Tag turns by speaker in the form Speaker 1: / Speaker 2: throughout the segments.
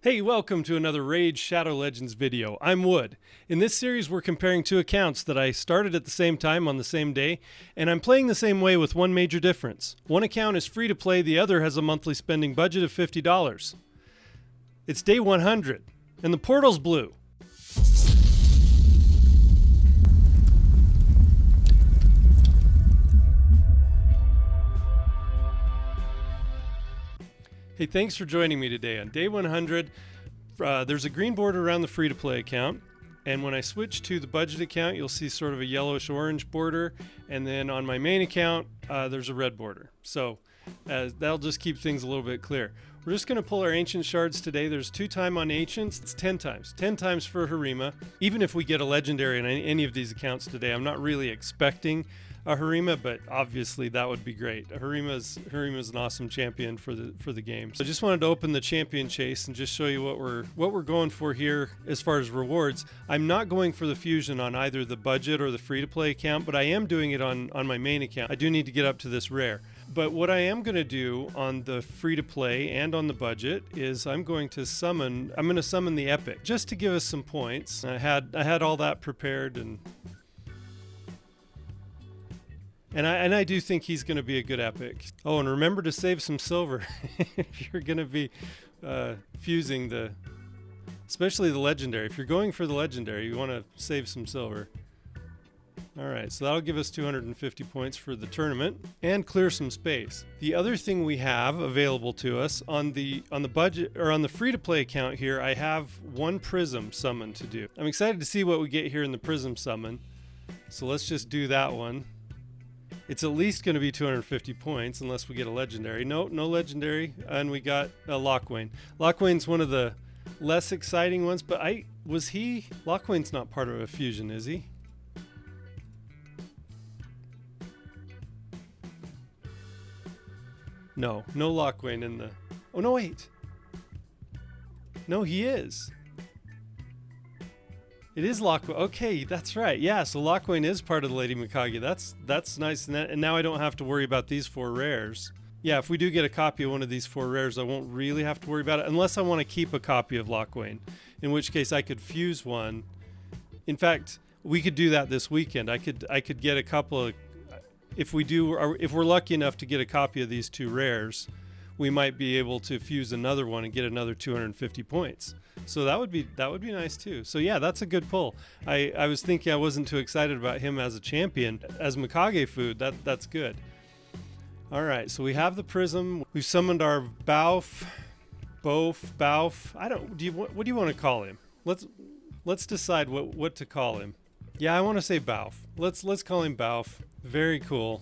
Speaker 1: Hey, welcome to another Raid Shadow Legends video. I'm Wood. In this series we're comparing two accounts that I started at the same time on the same day, and I'm playing the same way with one major difference. One account is free to play, the other has a monthly spending budget of $50. It's day 100, and the portal's blue. Hey, thanks for joining me today. On day 100, there's a green border around the free-to-play account, and when I switch to the budget account, you'll see sort of a yellowish-orange border, and then on my main account, there's a red border. So that'll just keep things a little bit clear. We're just going to pull our ancient shards today. There's 2 times on ancients. It's 10 times. 10 times for Harima. Even if we get a legendary in any of these accounts today, I'm not really expecting a Harima, but obviously that would be great. Harima's an awesome champion for the game. So I just wanted to open the champion chase and just show you what we're going for here as far as rewards. I'm not going for the fusion on either the budget or the free-to-play account, but I am doing it on my main account. I do need to get up to this rare. But what I am going to do on the free-to-play and on the budget is I'm going to summon the epic just to give us some points. I had all that prepared, and I do think he's going to be a good epic. Oh, and remember to save some silver if you're going to be fusing especially the legendary. If you're going for the legendary, you want to save some silver. All right, so that'll give us 250 points for the tournament and clear some space. The other thing we have available to us on the budget or on the free-to-play account here, I have 1 prism summon to do. I'm excited to see what we get here in the prism summon. So let's just do that one. It's at least going to be 250 points unless we get a legendary. No legendary, and we got a Lockwain. Lockwain's one of the less exciting ones, but Lockwain's not part of a fusion, is he? No Lockwain in the... Oh, no, wait. No, he is. It is Lockwain. Okay, that's right. Yeah, so Lockwain is part of the Lady Mikage. That's nice. And now I don't have to worry about these 4 rares. Yeah, if we do get a copy of one of these 4 rares, I won't really have to worry about it unless I want to keep a copy of Lockwain, in which case I could fuse one. In fact, we could do that this weekend. I could get a couple of... If we're lucky enough to get a copy of these 2 rares, we might be able to fuse another one and get another 250 points. So that would be nice too. So yeah, that's a good pull. I was thinking I wasn't too excited about him as a champion. As Mikage food, that's good. All right, so we have the prism. We've summoned our Bauf. What do you want to call him? Let's decide what to call him. Yeah, I want to say Bauf. Let's call him Bauf. Very cool.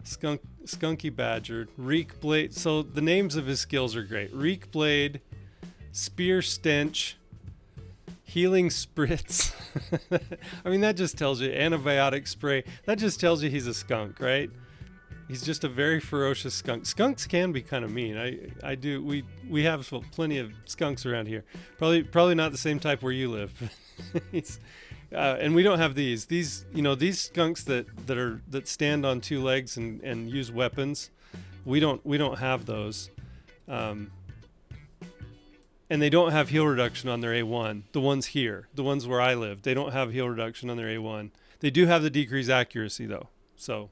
Speaker 1: Skunky Badger, Reek Blade. So the names of his skills are great. Reek Blade, Spear Stench, Healing Spritz. I mean, that just tells you. Antibiotic Spray. That just tells you he's a skunk, right? He's just a very ferocious skunk. Skunks can be kind of mean. We have plenty of skunks around here. Probably not the same type where you live. And we don't have these. These skunks that stand on 2 legs and use weapons. We don't have those. And they don't have heal reduction on their A1. The ones here, the ones where I live, they don't have heal reduction on their A1. They do have the decreased accuracy though. So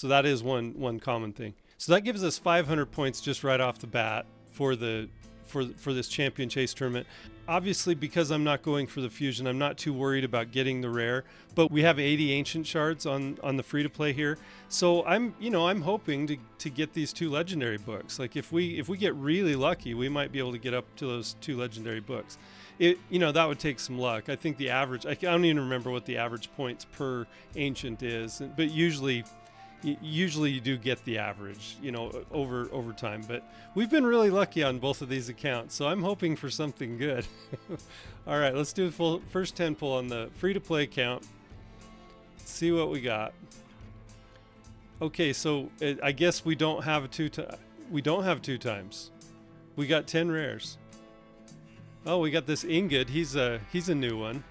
Speaker 1: that is one common thing. So that gives us 500 points just right off the bat for this champion chase tournament. Obviously, because I'm not going for the fusion, I'm not too worried about getting the rare, but we have 80 ancient shards on the free to play here. So I'm hoping to get these 2 legendary books. Like if we get really lucky, we might be able to get up to those 2 legendary books. That would take some luck. I think the average, I don't even remember what the average points per ancient is, but usually you do get the average, over time. But we've been really lucky on both of these accounts, so I'm hoping for something good. All right, let's do the first 10 pull on the free-to-play account. Let's see what we got. Okay, so I guess we don't have 2 times. We got 10 rares. Oh, we got this Ingrid. He's a new one.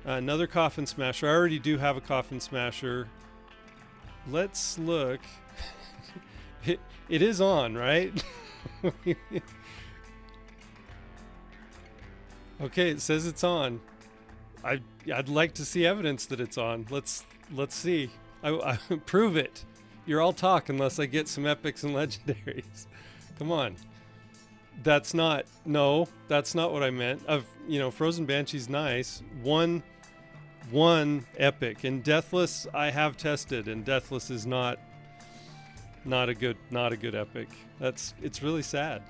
Speaker 1: Another Coffin Smasher. I already do have a Coffin Smasher. Let's look. It is on, right? Okay, it says it's on. I'd like to see evidence that it's on. Let's see. I prove it. You're all talk unless I get some epics and legendaries. Come on. That's not what I meant. Frozen Banshee's nice. One epic, and Deathless I have tested, and Deathless is not a good epic. It's really sad.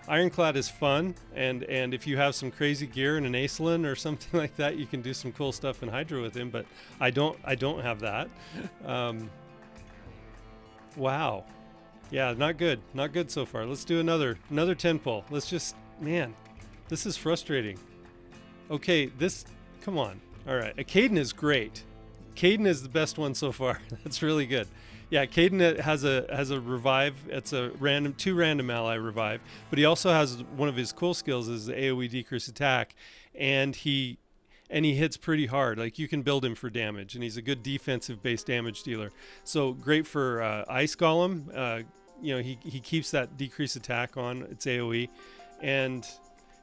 Speaker 1: Ironclad is fun, and if you have some crazy gear and an Acelin or something like that, you can do some cool stuff in Hydra with him. But I don't have that. Wow. Yeah, not good so far. Let's do another 10 pull. This is frustrating. Okay, come on. All right, Caden is great. Caden is the best one so far. That's really good. Yeah, Caden has a revive. It's a two random ally revive, but he also has one of his cool skills is the AoE decrease attack, and he hits pretty hard. Like, you can build him for damage, and he's a good defensive based damage dealer. So great for Ice Golem. He keeps that decrease attack on its AoE, and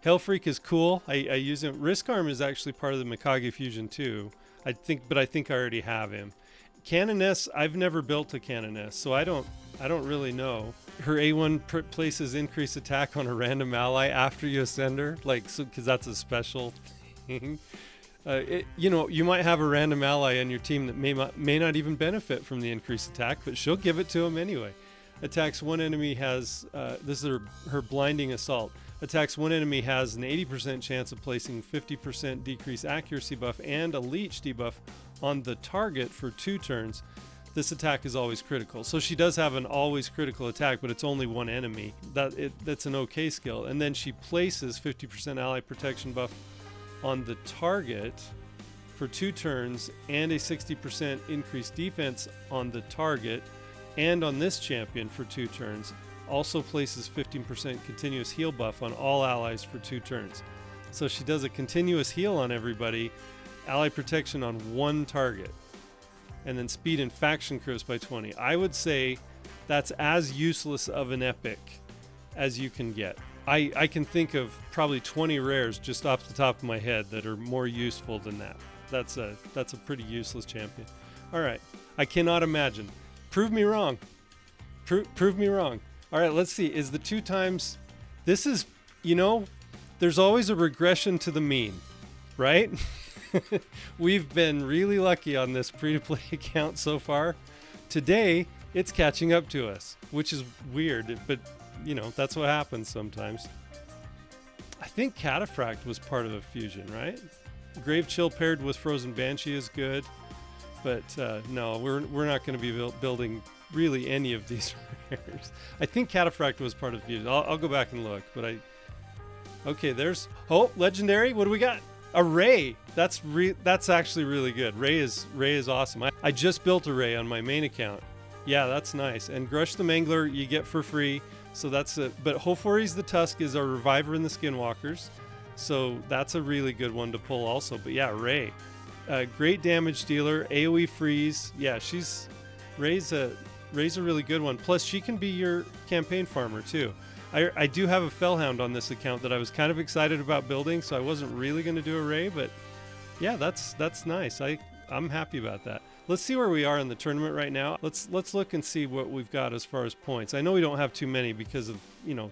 Speaker 1: Hellfreak is cool. I use him. Risk Arm is actually part of the Mikage fusion too. I think I already have him. Canoness, I've never built a Canoness, so I don't really know. Her A1 places increased attack on a random ally after you ascend her, because that's a special thing. You might have a random ally on your team that may not even benefit from the increased attack, but she'll give it to him anyway. Attacks one enemy has this is her blinding assault. Attacks one enemy has an 80% chance of placing 50% decreased accuracy buff and a leech debuff on the target for 2 turns. This attack is always critical. So she does have an always critical attack, but it's only one enemy. That's an okay skill. And then she places 50% ally protection buff on the target for 2 turns and a 60% increased defense on the target and on this champion for 2 turns. Also places 15% continuous heal buff on all allies for 2 turns. So she does a continuous heal on everybody, ally protection on one target, and then speed and faction curves by 20. I would say that's as useless of an epic as you can get. I can think of probably 20 rares just off the top of my head that are more useful than that. That's a pretty useless champion. All right, I cannot imagine. Prove me wrong. Prove me wrong. All right, let's see. Is the 2 times... This is, there's always a regression to the mean, right? We've been really lucky on this free-to-play account so far. Today, it's catching up to us, which is weird, but, that's what happens sometimes. I think Cataphract was part of a fusion, right? Grave Chill paired with Frozen Banshee is good, but no, we're not going to be building really any of these rares. I think Cataphract was part of fusion. I'll go back and look, but okay, there's legendary. What do we got? A Ray. That's actually really good. Ray is awesome. I just built a Ray on my main account. Yeah, that's nice. And Grush the Mangler you get for free. So that's it. But Hofori's the Tusk is our reviver in the Skinwalkers. So that's a really good one to pull also. But yeah, Ray. Great damage dealer. AoE freeze. Yeah, Ray's a really good one. Plus, she can be your campaign farmer too. I do have a Fellhound on this account that I was kind of excited about building, so I wasn't really going to do a Ray, but yeah, that's nice. I'm happy about that. Let's see where we are in the tournament right now. Let's look and see what we've got as far as points. I know we don't have too many because of,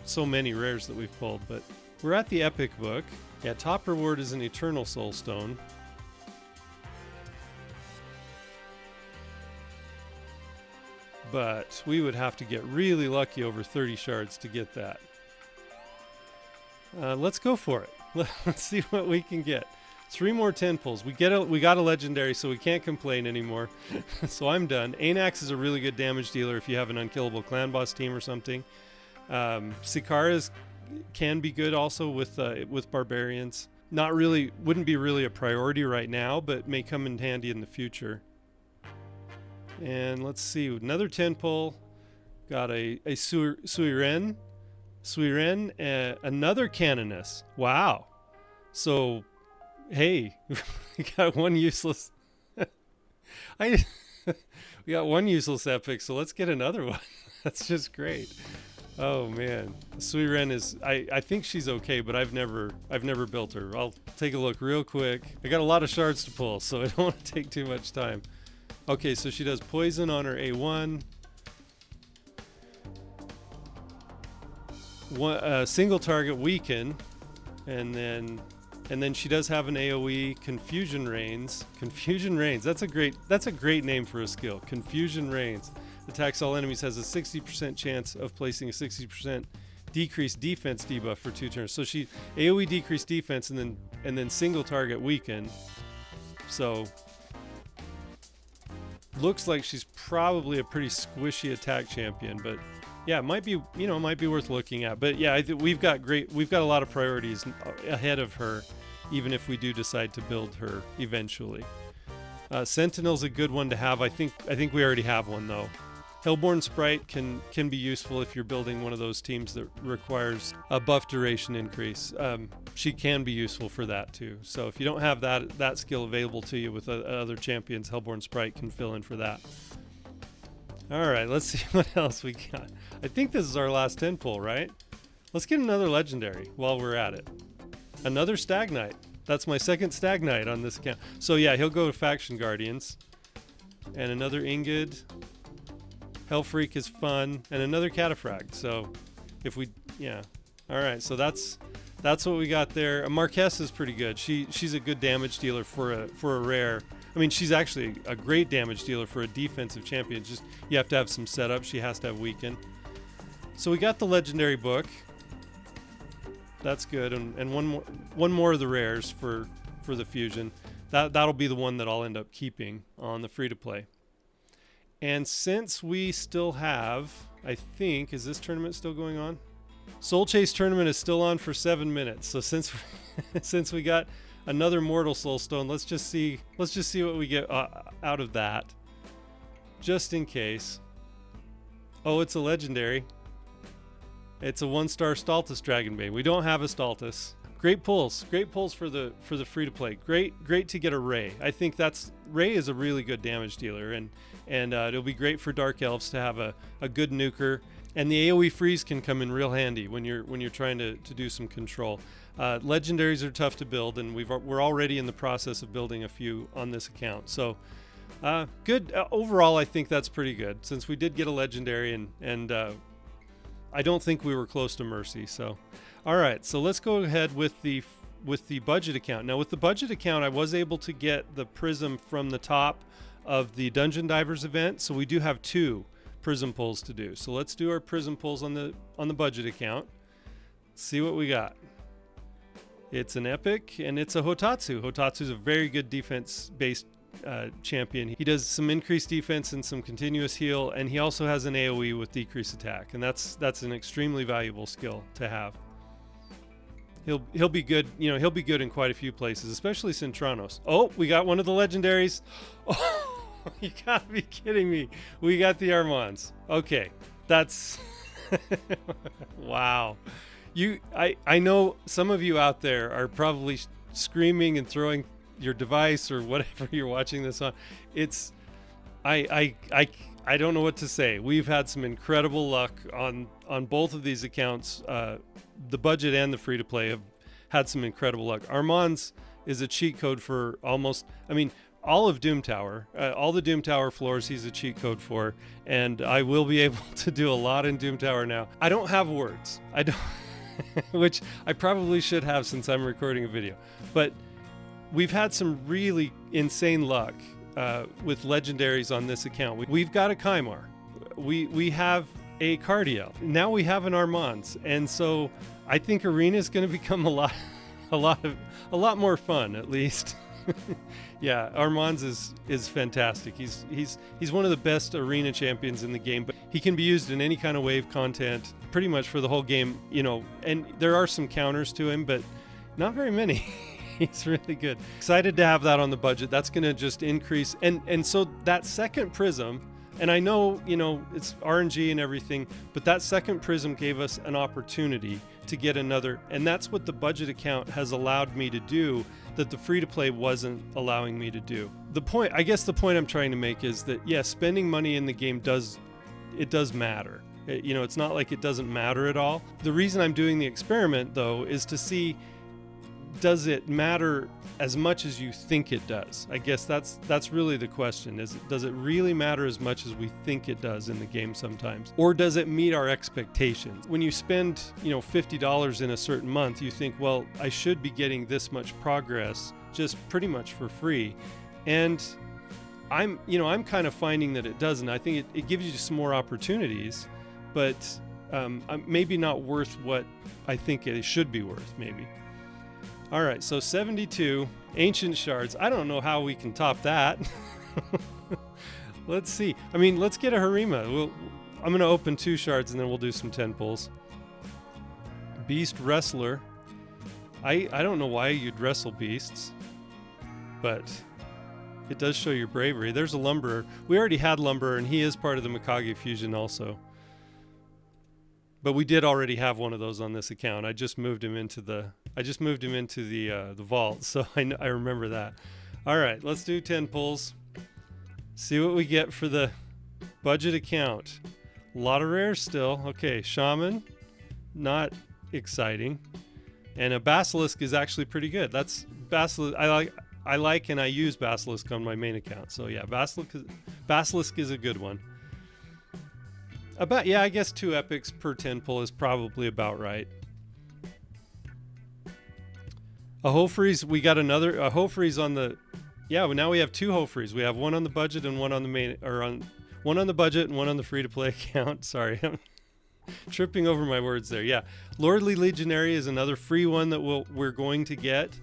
Speaker 1: so many rares that we've pulled, but we're at the Epic book. Yeah, top reward is an Eternal Soul Stone. But we would have to get really lucky over 30 shards to get that. Let's go for it. Let's see what we can get. 3 more 10 pulls. We got a legendary, so we can't complain anymore. So I'm done. Anax is a really good damage dealer if you have an unkillable clan boss team or something. Sikaras can be good also with barbarians. Wouldn't be really a priority right now, but may come in handy in the future. And let's see, another 10 pull. Got a Suiren, another Canoness. Wow. So, hey, we got one useless. We got one useless epic, so let's get another one. That's just great. Oh man, Suiren is. I think she's okay, but I've never built her. I'll take a look real quick. I got a lot of shards to pull, so I don't want to take too much time. Okay, so she does poison on her A1. Single target weaken, and then she does have an AoE confusion reigns. Confusion reigns. That's a great name for a skill. Confusion reigns. Attacks all enemies, has a 60% chance of placing a 60% decreased defense debuff for 2 turns. So she AoE decreased defense and then single target weaken. So looks like she's probably a pretty squishy attack champion, but yeah, it might be worth looking at. But yeah, we've got a lot of priorities ahead of her, even if we do decide to build her eventually. Sentinel's a good one to have. I think we already have one though. Hellborn Sprite can be useful if you're building one of those teams that requires a buff duration increase. She can be useful for that too. So if you don't have that skill available to you with other champions, Hellborn Sprite can fill in for that. All right, let's see what else we got. I think this is our last 10 pull, right? Let's get another legendary while we're at it. Another Stag Knight. That's my second Stag Knight on this account. So yeah, he'll go to Faction Guardians. And another Ingid. Hellfreak is fun, and another Cataphragm. So if we, yeah. All right, so that's what we got there. Marquess is pretty good. She's a good damage dealer for a rare. I mean, she's actually a great damage dealer for a defensive champion. Just you have to have some setup. She has to have weaken. So we got the legendary book. That's good, and one more of the rares for the fusion. That'll be the one that I'll end up keeping on the free to play. And since we still have, I think, is this tournament still going on? Soul Chase tournament is still on for 7 minutes. So since we got another Mortal Soul Stone, let's just see what we get out of that, just in case. Oh, it's a legendary. It's a 1-star Staltus Dragonbane. We don't have a Staltus. Great pulls for the free to play. Great to get a Ray. I think Ray is a really good damage dealer, and it'll be great for Dark Elves to have a good nuker. And the AoE freeze can come in real handy when you're trying to do some control. Legendaries are tough to build, and we're already in the process of building a few on this account. So good overall. I think that's pretty good since we did get a legendary, and I don't think we were close to Mercy. So all right, so let's go ahead with the budget account. Now with the budget account, I was able to get the prism from the top of the Dungeon Divers event, so we do have 2 prism pulls to do. So let's do our prism pulls on the budget account. See what we got. It's an epic, and it's a Hotatsu. Hotatsu's a very good defense-based champion. He does some increased defense and some continuous heal, and he also has an AoE with decreased attack, and that's an extremely valuable skill to have. He'll be good, he'll be good in quite a few places, especially Centranos. Oh, we got one of the legendaries. Oh, you gotta be kidding me. We got the Armands. Okay, that's wow. I know some of you out there are probably screaming and throwing your device or whatever you're watching this on. I don't know what to say. We've had some incredible luck on both of these accounts. The budget and the free to play have had some incredible luck. Armands is a cheat code for all of Doom Tower. All the Doom Tower floors he's a cheat code for, and I will be able to do a lot in Doom Tower now. I don't have words. I don't which I probably should have since I'm recording a video. But we've had some really insane luck with legendaries on this account. We've got a Kymar. We have a Cardiel. Now we have an Armands, and so I think Arena is going to become a lot more fun, at least. Yeah, Armands is fantastic. He's one of the best Arena champions in the game, but he can be used in any kind of wave content, pretty much for the whole game. And there are some counters to him, but not very many. He's really good. Excited to have that on the budget. That's going to just increase, and so that second prism. And I know, it's RNG and everything, but that second prism gave us an opportunity to get another, and that's what the budget account has allowed me to do that the free-to-play wasn't allowing me to do. The point I'm trying to make is that, yes, spending money in the game does matter. It's not like it doesn't matter at all. The reason I'm doing the experiment, though, is to see, does it matter as much as you think it does? I guess that's really the question. Does it really matter as much as we think it does in the game sometimes? Or does it meet our expectations? When you spend, $50 in a certain month, you think, well, I should be getting this much progress just pretty much for free. And I'm kind of finding that it doesn't. I think it gives you some more opportunities, but maybe not worth what I think it should be worth, maybe. All right, so 72 ancient shards. I don't know how we can top that. Let's see. Let's get a Harima. I'm going to open 2 shards and then we'll do some 10 pulls. Beast Wrestler. I don't know why you'd wrestle beasts, but it does show your bravery. There's a Lumberer. We already had Lumberer, and he is part of the Mikage fusion also. But we did already have one of those on this account. I just moved him into the vault, so I remember that. All right, let's do 10 pulls. See what we get for the budget account. A lot of rares still. Okay, Shaman, not exciting, and a Basilisk is actually pretty good. That's Basilisk. I like and I use Basilisk on my main account. So yeah, Basilisk is a good one. I guess 2 epics per 10 pull is probably about right. A Hofreeze, we got another a Hofreeze on the. Yeah, now we have 2 Hofreeze. We have one on the budget and one on the main, one on the budget and one on the free-to-play account. Sorry, I'm tripping over my words there. Yeah, Lordly Legionary is another free one that we're going to get.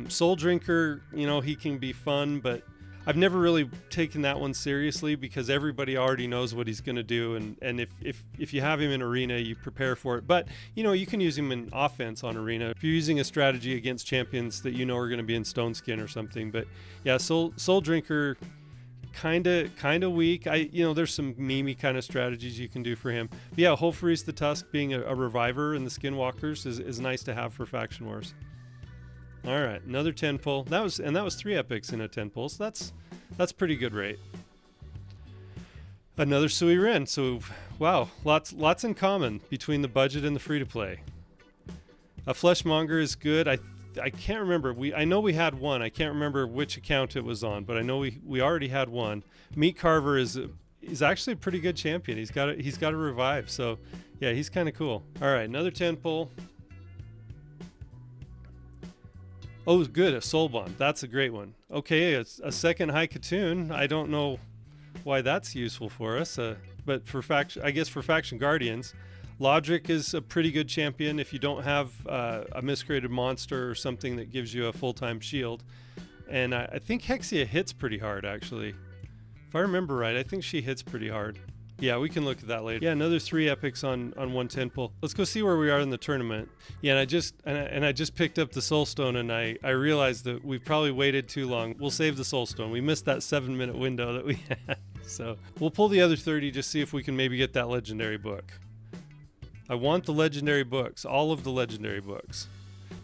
Speaker 1: Soul Drinker, he can be fun, but I've never really taken that one seriously because everybody already knows what he's going to do, and if you have him in Arena, you prepare for it. But you can use him in offense on Arena if you're using a strategy against champions that are going to be in Stone Skin or something. But yeah, Soul Drinker, kind of weak. There's some memey kind of strategies you can do for him. But yeah, Hofreeze the Tusk being a reviver in the Skinwalkers is nice to have for Faction Wars. All right, another 10 pull. That was 3 epics in a 10 pull, so that's pretty good rate. Another Sui Ren. So wow, lots in common between the budget and the free to play. A Fleshmonger is good. I can't remember. I know we had one. I can't remember which account it was on, but I know we already had one. Meat Carver is actually a pretty good champion. He's got a revive. So yeah, he's kind of cool. All right, another 10 pull. Oh, good, a Soul Bond. That's a great one. Okay, a second High Katoon. I don't know why that's useful for us, but for Faction Guardians, Logic is a pretty good champion if you don't have a Miscreated Monster or something that gives you a full-time shield. And I think Hexia hits pretty hard, actually. If I remember right, I think she hits pretty hard. Yeah, we can look at that later. Yeah, another 3 epics on 110 pull. Let's go see where we are in the tournament. Yeah, and I just picked up the Soulstone, and I realized that we've probably waited too long. We'll save the Soulstone. We missed that 7-minute window that we had. So we'll pull the other 30, just see if we can maybe get that legendary book. I want the legendary books, all of the legendary books.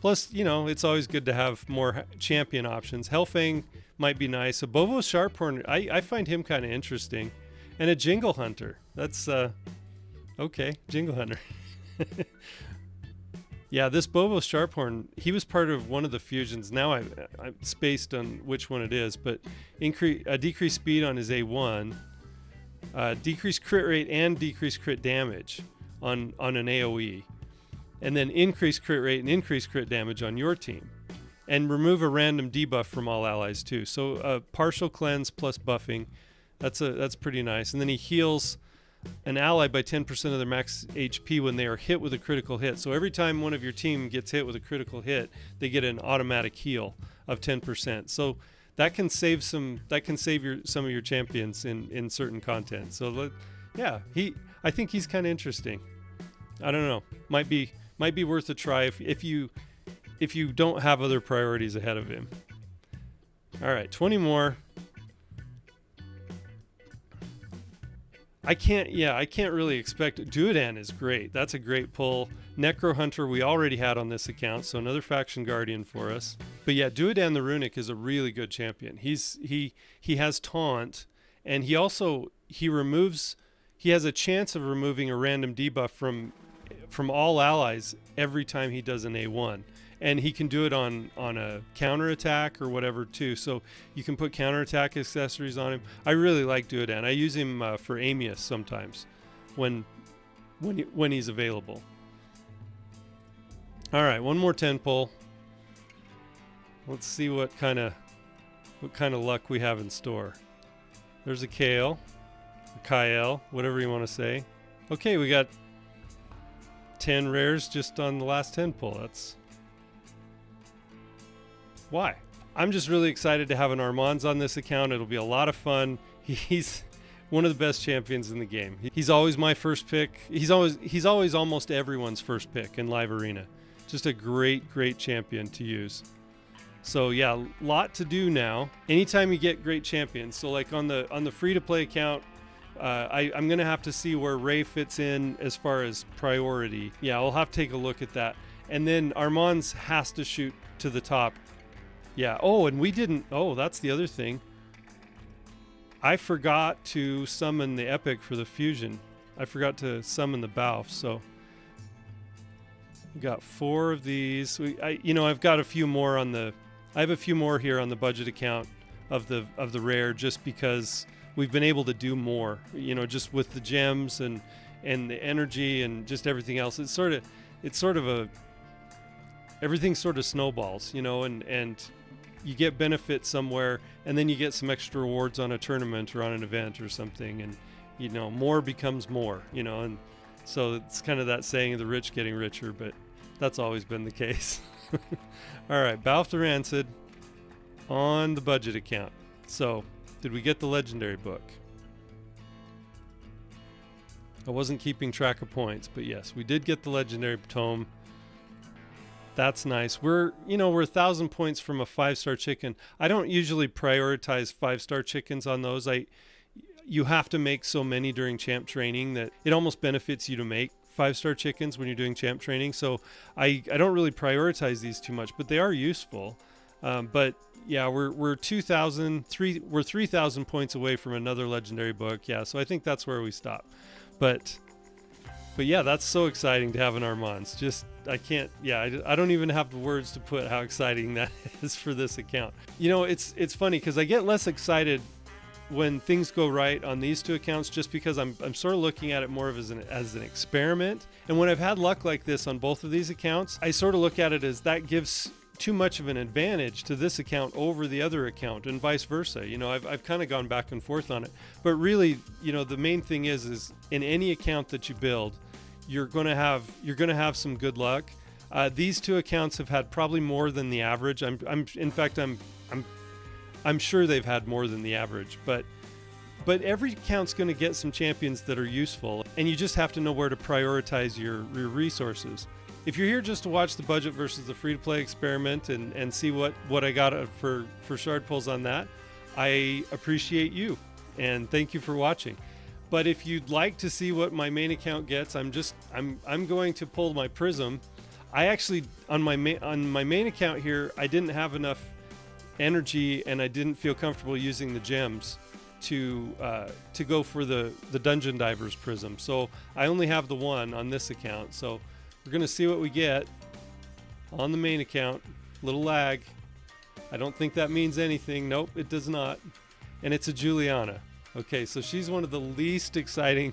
Speaker 1: Plus, it's always good to have more champion options. Hellfang might be nice. A Bobo Sharphorn, I find him kind of interesting. And a Jingle Hunter. That's, okay, Jingle Hunter. Yeah, this Bobo Sharphorn, he was part of one of the fusions. Now I'm spaced on which one it is, but decreased speed on his A1, decreased crit rate and decreased crit damage on an AoE, and then increased crit rate and increased crit damage on your team. And remove a random debuff from all allies too. So partial cleanse plus buffing. That's pretty nice. And then he heals an ally by 10% of their max HP when they are hit with a critical hit. So every time one of your team gets hit with a critical hit, they get an automatic heal of 10%. So that can save some of your champions in certain content. So yeah, I think he's kind of interesting. I don't know. Might be worth a try if you don't have other priorities ahead of him. All right, 20 more. I can't really expect it. Duodan is great. That's a great pull. Necro Hunter we already had on this account, so another Faction Guardian for us. But yeah, Duodan the Runic is a really good champion. He has taunt, and he removes he has a chance of removing a random debuff from all allies every time he does an A1. And he can do it on a counterattack or whatever too. So you can put counterattack accessories on him. I really like Duodan. I use him for Amius sometimes when he's available. All right, one more 10 pull. Let's see what kind of luck we have in store. There's a Kale, a Kyle, whatever you want to say. Okay, we got 10 rares just on the last 10 pull. That's why. I'm just really excited to have an Armands on this account. It'll be a lot of fun. He's one of the best champions in the game. He's always my first pick. He's always almost everyone's first pick in live arena. Just a great champion to use. So yeah, a lot to do now. Anytime you get great champions, so like on the free-to-play account, I'm gonna have to see where Ray fits in as far as priority. Yeah, I'll have to take a look at that. And then Armands has to shoot to the top. Yeah. Oh, and we didn't. Oh, that's the other thing. I forgot to summon the epic for the fusion. I forgot to summon the Balf. So we got 4 of these. I've got a few more on the. I have a few more here on the budget account of the rare, just because we've been able to do more. Just with the gems and the energy and just everything else. Everything sort of snowballs, and you get benefit somewhere, and then you get some extra rewards on a tournament or on an event or something, and more becomes more, and so it's kind of that saying of the rich getting richer, but that's always been the case. All right, Balf the Rancid on the budget account. So did we get the legendary book? I wasn't keeping track of points, but yes, we did get the legendary tome. That's nice. We're 1,000 points from a 5-star chicken. I don't usually prioritize 5-star chickens on those. You have to make so many during champ training that it almost benefits you to make 5-star chickens when you're doing champ training. So I don't really prioritize these too much, but they are useful. But yeah, we're 3,000 points away from another legendary book. Yeah, so I think that's where we stop. But yeah, that's so exciting to have an Armands. I don't even have the words to put how exciting that is for this account. It's funny because I get less excited when things go right on these 2 accounts, just because I'm sort of looking at it more of as an experiment. And when I've had luck like this on both of these accounts, I sort of look at it as that gives too much of an advantage to this account over the other account, and vice versa. I've kind of gone back and forth on it, but really, the main thing is in any account that you build, you're going to have some good luck. These 2 accounts have had probably more than the average. I'm sure they've had more than the average, but every account's going to get some champions that are useful, and you just have to know where to prioritize your resources. If you're here just to watch the budget versus the free-to-play experiment and see what I got for shard pulls on that, I appreciate you, and thank you for watching. But if you'd like to see what my main account gets, I'm going to pull my prism. I actually on my main account here, I didn't have enough energy, and I didn't feel comfortable using the gems to go for the dungeon divers prism. So I only have the one on this account. So we're gonna see what we get on the main account. Little lag. I don't think that means anything. Nope, it does not. And it's a Juliana. Okay, so she's one of the least exciting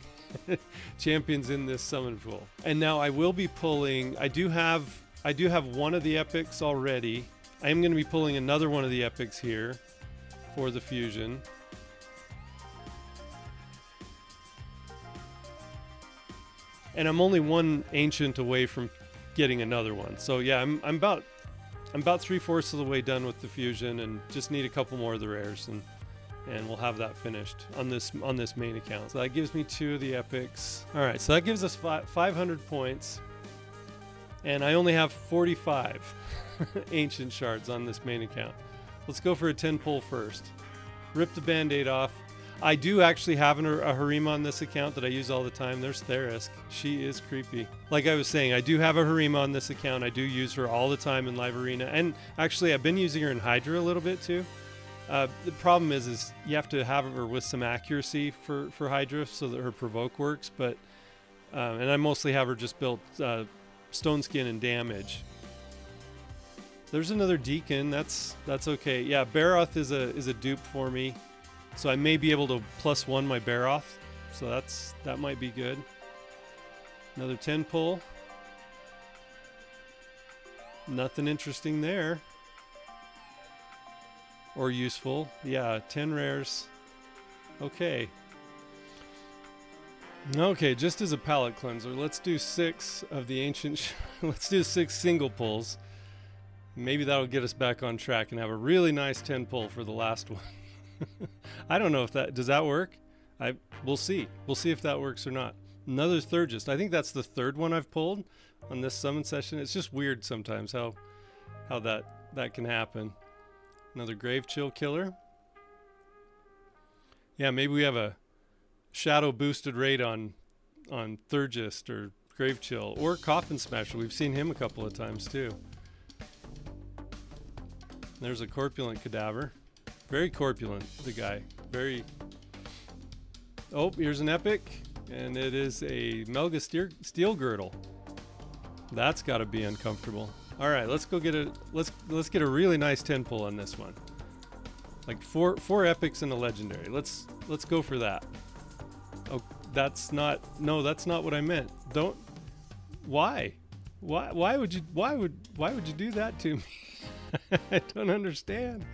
Speaker 1: champions in this summon pool. And now I will be pulling. I do have one of the epics already. I am going to be pulling another one of the epics here for the fusion. And I'm only one ancient away from getting another one. So yeah, I'm about 3/4 of the way done with the fusion, and just need a couple more of the rares, and we'll have that finished on this main account. So that gives me 2 of the epics. All right, so that gives us 500 points, and I only have 45 ancient shards on this main account. Let's go for a 10 pull first. Rip the band-aid off. I do actually have a Harima on this account that I use all the time. There's Therisk. She is creepy. Like I was saying, I do have a Harima on this account. I do use her all the time in live arena, and actually I've been using her in Hydra a little bit too. The problem is you have to have her with some accuracy for Hydra so that her provoke works. But and I mostly have her just built stone skin and damage. There's another Deacon. That's okay. Yeah, Baroth is a dupe for me, so I may be able to +1 my Baroth. So that might be good. Another 10 pull. Nothing interesting there. Or useful. Yeah, 10 rares. Okay. Okay, just as a palate cleanser, let's do 6 of the ancient... let's do 6 single pulls. Maybe that'll get us back on track and have a really nice 10 pull for the last one. I don't know if that... Does that work? We'll see. We'll see if that works or not. Another Thurgist. I think that's the 3rd one I've pulled on this summon session. It's just weird sometimes how that can happen. Another Grave Chill Killer. Yeah, maybe we have a shadow boosted rate on Thurgist or Grave Chill or Coffin Smasher. We've seen him a couple of times too. There's a Corpulent Cadaver. Very corpulent, the guy. Very... Oh, here's an epic. And it is a Melga Steel Girdle. That's got to be uncomfortable. All right, let's go get let's get a really nice 10 pull on this one. Like four epics and a legendary. Let's go for that. Oh, that's not what I meant. Don't. Why would you do that to me? I don't understand.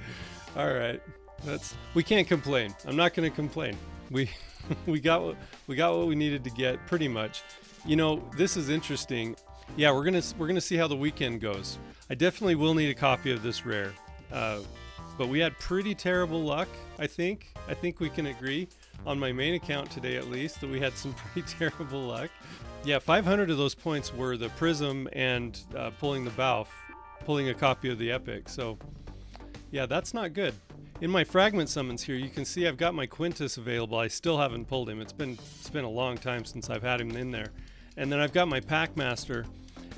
Speaker 1: All right, we can't complain. I'm not going to complain. We got what we needed to get pretty much. You know, this is interesting. Yeah, we're gonna see how the weekend goes. I definitely will need a copy of this rare, but we had pretty terrible luck. I think we can agree on my main account today, at least, that we had some pretty terrible luck. Yeah, 500 of those points were the prism and pulling the Balf, pulling a copy of the epic. So yeah, that's not good. In my fragment summons here, you can see I've got my Quintus available. I still haven't pulled him. It's been a long time since I've had him in there. And then I've got my Packmaster.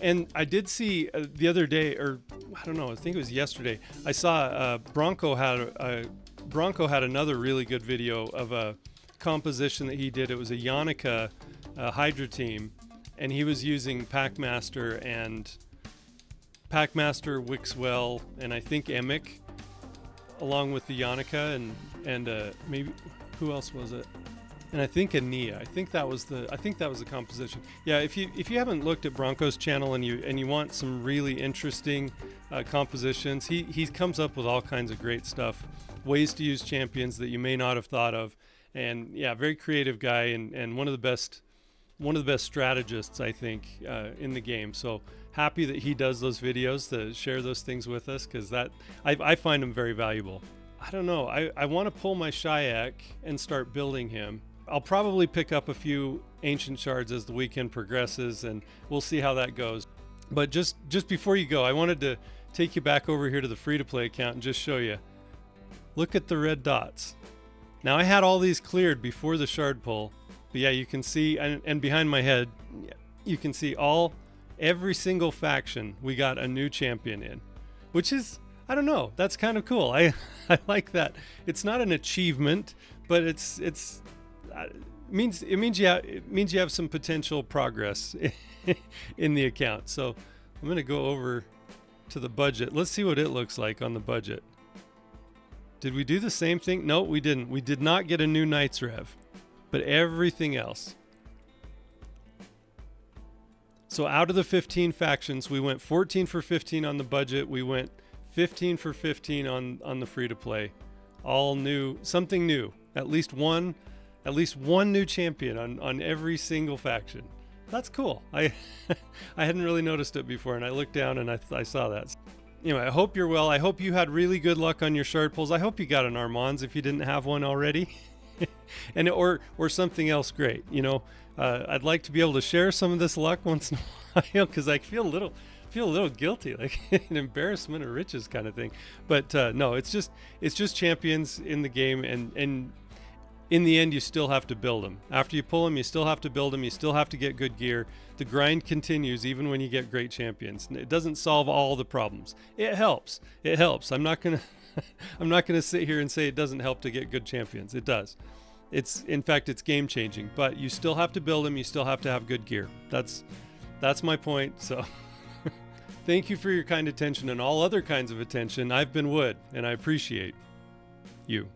Speaker 1: And I did see the other day, or I don't know, I think it was yesterday, I saw Bronco had another really good video of a composition that he did. It was a Yannicka Hydra team, and he was using Packmaster, Wixwell, and I think Emic, along with the Yannicka, and maybe, who else was it? And I think Ania. I think that was the composition. Yeah, if you haven't looked at Bronco's channel and you want some really interesting compositions, he comes up with all kinds of great stuff, ways to use champions that you may not have thought of, and yeah, very creative guy and one of the best strategists, I think, in the game. So happy that he does those videos to share those things with us, because I find them very valuable. I don't know. I want to pull my Shayak and start building him. I'll probably pick up a few ancient shards as the weekend progresses, and we'll see how that goes. But just before you go, I wanted to take you back over here to the free-to-play account and just show you. Look at the red dots. Now, I had all these cleared before the shard pull, but yeah, you can see, and behind my head, you can see every single faction we got a new champion in, which is, I don't know, that's kind of cool. I like that. It's not an achievement, but it means you have some potential progress in the account. So I'm gonna go over to the budget. Let's see what it looks like on the budget. Did we do the same thing? No, we didn't. We did not get a new Knights Rev, but everything else. So out of the 15 factions, we went 14 for 15 on the budget. We went 15 for 15 on the free-to-play. All new, something new. At least one new champion on every single faction. That's cool. I hadn't really noticed it before, and I looked down and I saw that. Anyway, I hope you're well. I hope you had really good luck on your shard pulls. I hope you got an Armands if you didn't have one already. And or something else great. You know, I'd like to be able to share some of this luck once in a while, because I feel a little guilty, like an embarrassment of riches kind of thing. But no, it's just champions in the game, and in the end, you still have to build them. After you pull them, you still have to build them. You still have to get good gear. The grind continues even when you get great champions. It doesn't solve all the problems. It helps. It helps. I'm not gonna I'm not gonna sit here and say it doesn't help to get good champions. It does. In fact, it's game changing. But you still have to build them. You still have to have good gear. That's my point. So thank you for your kind attention and all other kinds of attention. I've been Wood, and I appreciate you.